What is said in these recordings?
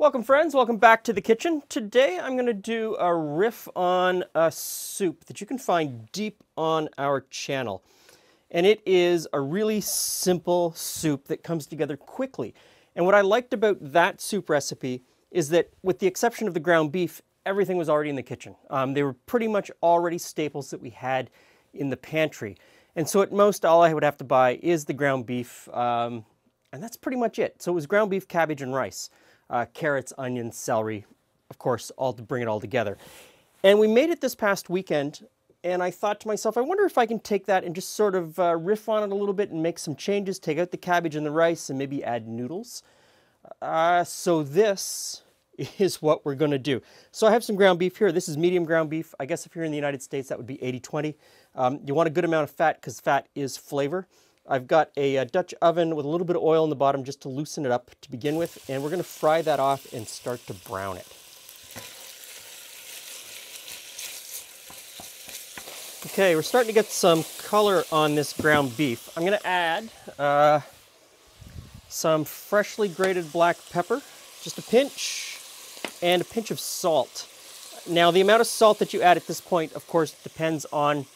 Welcome friends, welcome back to the kitchen. Today I'm going to do a riff on a soup that you can find deep on our channel. And it is a really simple soup that comes together quickly. And what I liked about that soup recipe is that with the exception of the ground beef, everything was already in the kitchen. They were pretty much already staples that we had in the pantry. And so at most all I would have to buy is the ground beef, and that's pretty much it. So it was ground beef, cabbage, and rice. Carrots, onions, celery, of course, all to bring it all together. And we made it this past weekend, and I thought to myself, I wonder if I can take that and just sort of riff on it a little bit and make some changes, take out the cabbage and the rice, and maybe add noodles. So this is what we're going to do. So I have some ground beef here. This is medium ground beef. I guess if you're in the United States, that would be 80-20. You want a good amount of fat because fat is flavor. I've got a Dutch oven with a little bit of oil in the bottom just to loosen it up to begin with, and we're going to fry that off and start to brown it. Okay, we're starting to get some color on this ground beef. I'm going to add some freshly grated black pepper, just a pinch, and a pinch of salt. Now, the amount of salt that you add at this point, of course, depends on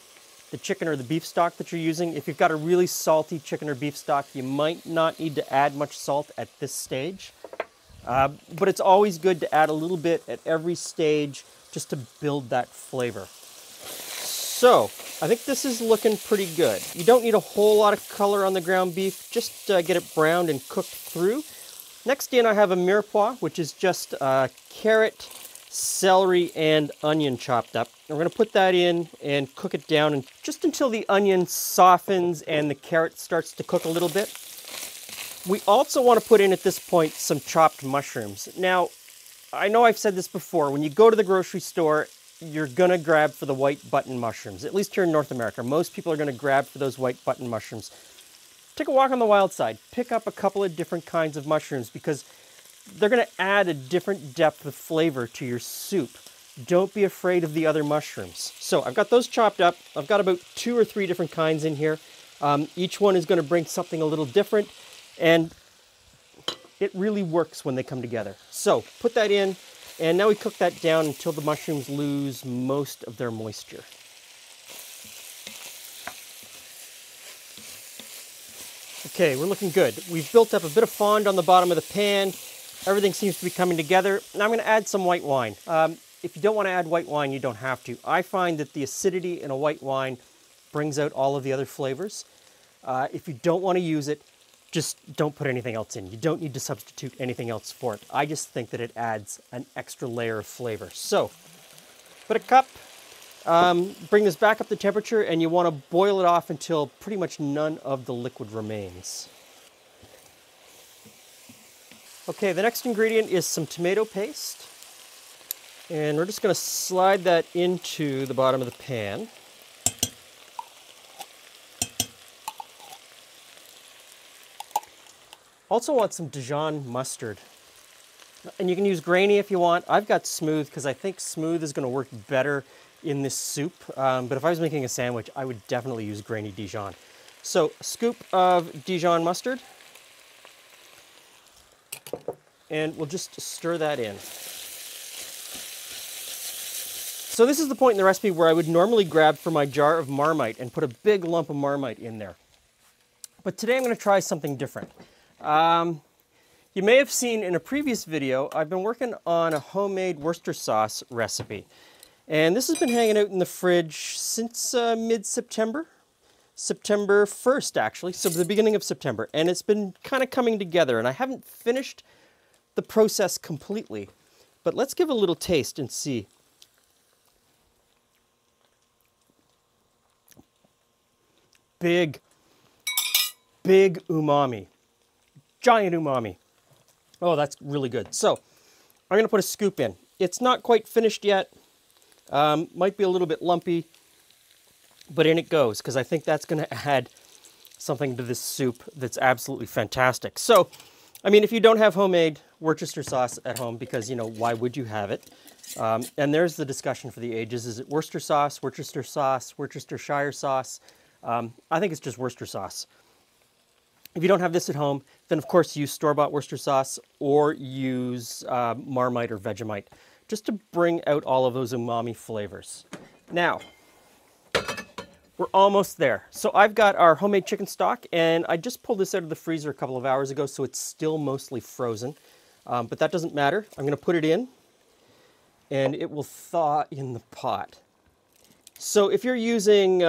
the chicken or the beef stock that you're using. If you've got a really salty chicken or beef stock, you might not need to add much salt at this stage. But it's always good to add a little bit at every stage just to build that flavor. So, I think this is looking pretty good. You don't need a whole lot of color on the ground beef, just get it browned and cooked through. Next in I have a mirepoix, which is just carrot, celery, and onion chopped up. And we're going to put that in and cook it down and just until the onion softens and the carrot starts to cook a little bit. We also want to put in at this point some chopped mushrooms. Now, I know I've said this before, when you go to the grocery store, you're going to grab for the white button mushrooms. At least here in North America, most people are going to grab for those white button mushrooms. Take a walk on the wild side. Pick up a couple of different kinds of mushrooms because they're going to add a different depth of flavor to your soup. Don't be afraid of the other mushrooms. So I've got those chopped up. I've got about 2 or 3 different kinds in here. Each one is going to bring something a little different, and it really works when they come together. So put that in, and now we cook that down until the mushrooms lose most of their moisture. Okay, we're looking good. We've built up a bit of fond on the bottom of the pan. Everything seems to be coming together. Now I'm going to add some white wine. If you don't want to add white wine, you don't have to. I find that the acidity in a white wine brings out all of the other flavors. If you don't want to use it, just don't put anything else in. You don't need to substitute anything else for it. I just think that it adds an extra layer of flavor. So, put a cup, bring this back up to temperature, and you want to boil it off until pretty much none of the liquid remains. Okay, the next ingredient is some tomato paste. And we're just going to slide that into the bottom of the pan. Also want some Dijon mustard. And you can use grainy if you want. I've got smooth because I think smooth is going to work better in this soup. But if I was making a sandwich, I would definitely use grainy Dijon. So, a scoop of Dijon mustard. And we'll just stir that in. So this is the point in the recipe where I would normally grab for my jar of Marmite and put a big lump of Marmite in there. But today I'm going to try something different. You may have seen in a previous video, I've been working on a homemade Worcester sauce recipe. And this has been hanging out in the fridge since mid-September. September 1st, actually, so the beginning of September. And it's been kind of coming together, and I haven't finished the process completely. But let's give a little taste and see. Big umami. Giant umami. Oh, that's really good. So, I'm going to put a scoop in. It's not quite finished yet. Might be a little bit lumpy. But in it goes, because I think that's going to add something to this soup that's absolutely fantastic. So, I mean, if you don't have homemade Worcester sauce at home, because, you know, why would you have it? And there's the discussion for the ages. Is it Worcester sauce, Worcestershire sauce? I think it's just Worcester sauce. If you don't have this at home, then of course use store-bought Worcester sauce or use Marmite or Vegemite, just to bring out all of those umami flavors. Now, we're almost there. So I've got our homemade chicken stock, and I just pulled this out of the freezer a couple of hours ago, so it's still mostly frozen. But that doesn't matter. I'm gonna put it in, and it will thaw in the pot. So if you're using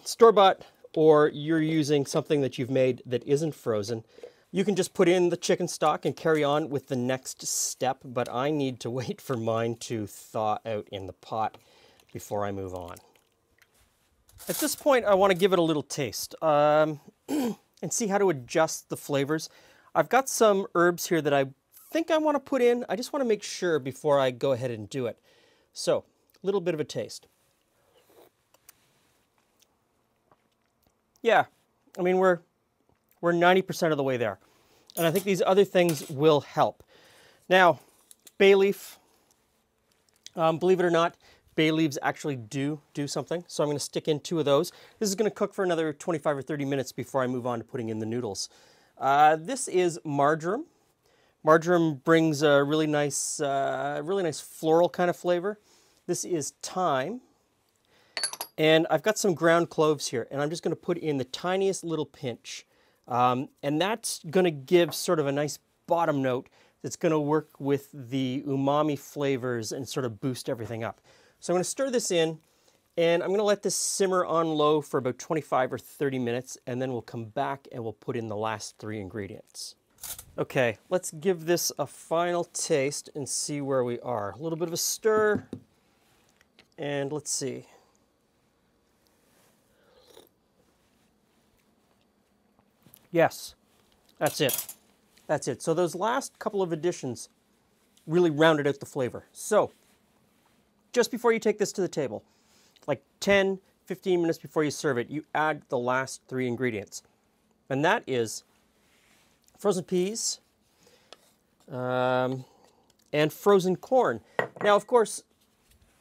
store-bought, or you're using something that you've made that isn't frozen, you can just put in the chicken stock and carry on with the next step, but I need to wait for mine to thaw out in the pot before I move on. At this point, I want to give it a little taste and see how to adjust the flavors. I've got some herbs here that I think I want to put in. I just want to make sure before I go ahead and do it. So, a little bit of a taste. Yeah, I mean, we're 90% of the way there. And I think these other things will help. Now, bay leaf, believe it or not, bay leaves actually do something. So I'm going to stick in 2 of those. This is going to cook for another 25 or 30 minutes before I move on to putting in the noodles. This is marjoram. Marjoram brings a really nice floral kind of flavor. This is thyme. And I've got some ground cloves here, and I'm just going to put in the tiniest little pinch. And that's going to give sort of a nice bottom note that's going to work with the umami flavors and sort of boost everything up. So I'm going to stir this in, and I'm going to let this simmer on low for about 25 or 30 minutes, and then we'll come back and we'll put in the last 3 ingredients. Okay, let's give this a final taste and see where we are. A little bit of a stir, and let's see. Yes, that's it. That's it. So those last couple of additions really rounded out the flavor. So just before you take this to the table, like 10, 15 minutes before you serve it, you add the last 3 ingredients. And that is frozen peas and frozen corn. Now, of course,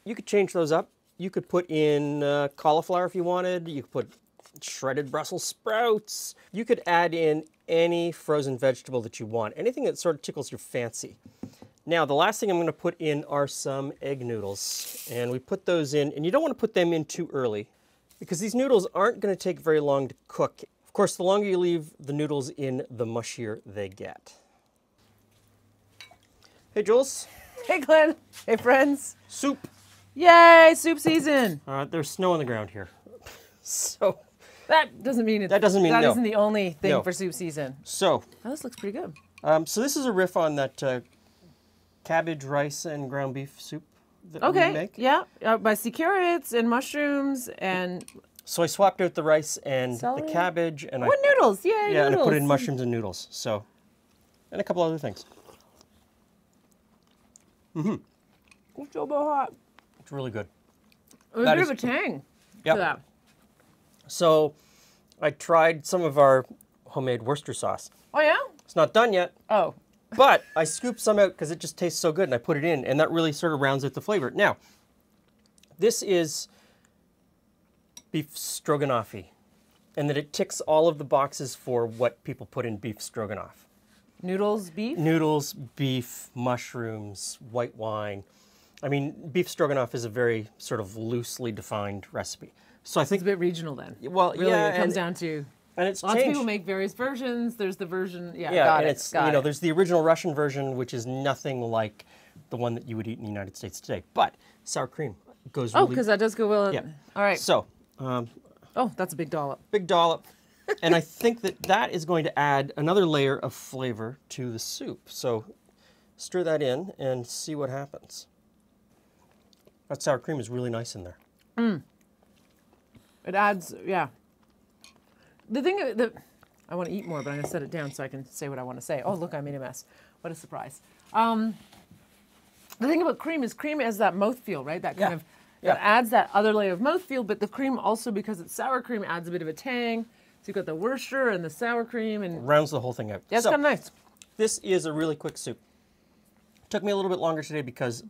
you could change those up. You could put in cauliflower if you wanted. You could put shredded Brussels sprouts. You could add in any frozen vegetable that you want, anything that sort of tickles your fancy. Now, the last thing I'm going to put in are some egg noodles, and we put those in, and you don't want to put them in too early because these noodles aren't going to take very long to cook. Of course, the longer you leave the noodles in, the mushier they get. Hey, Jules. Hey, Glenn. Hey, friends. Soup. Yay, soup season. There's snow on the ground here. So that doesn't mean it's, that isn't the only thing for soup season. So oh, this looks pretty good. So this is a riff on that cabbage, rice, and ground beef soup that we make. Yeah, I see carrots and mushrooms and. So I swapped out the rice and celery? The cabbage, and noodles? Yay, yeah, noodles. and I put in mushrooms and noodles. So, and a couple other things. It's so hot. It's really good. A bit of a tang to that. So I tried some of our homemade Worcester sauce. Oh, yeah? It's not done yet. Oh. But I scooped some out because it just tastes so good, and I put it in, and that really sort of rounds out the flavor. Now, this is beef stroganoff, and that it ticks all of the boxes for what people put in beef stroganoff. Noodles, beef? Noodles, beef, mushrooms, white wine. I mean, beef stroganoff is a very sort of loosely defined recipe. So I think it's a bit regional then. Well, really, yeah, it comes down to. And it's lots changed. of people make various versions. There's the version, it's there's the original Russian version, which is nothing like the one that you would eat in the United States today. But sour cream goes really. Oh, because that does go well. Yeah. All right. So. Oh, that's a big dollop. Big dollop. And I think that is going to add another layer of flavor to the soup. So stir that in and see what happens. That sour cream is really nice in there. It adds, yeah. The thing that I want to eat more, but I'm going to set it down so I can say what I want to say. Oh, look, I made a mess. What a surprise. The thing about cream is cream has that mouthfeel, right? That kind of that adds that other layer of mouthfeel, but the cream also, because it's sour cream, adds a bit of a tang. So you've got the Worcester and the sour cream. And rounds the whole thing out. Yeah, it's kind of nice. This is a really quick soup. Took me a little bit longer today because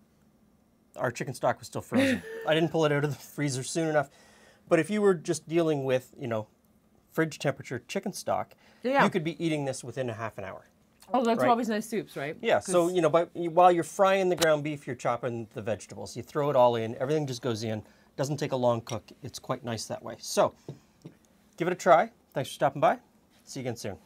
our chicken stock was still frozen. I didn't pull it out of the freezer soon enough. But if you were just dealing with, fridge temperature chicken stock, Yeah. you could be eating this within a half an hour. Oh, that's Right. always nice soups, right? Yeah, so, you know, but while you're frying the ground beef, you're chopping the vegetables. You throw it all in, everything just goes in. Doesn't take a long cook. It's quite nice that way. So, give it a try. Thanks for stopping by. See you again soon.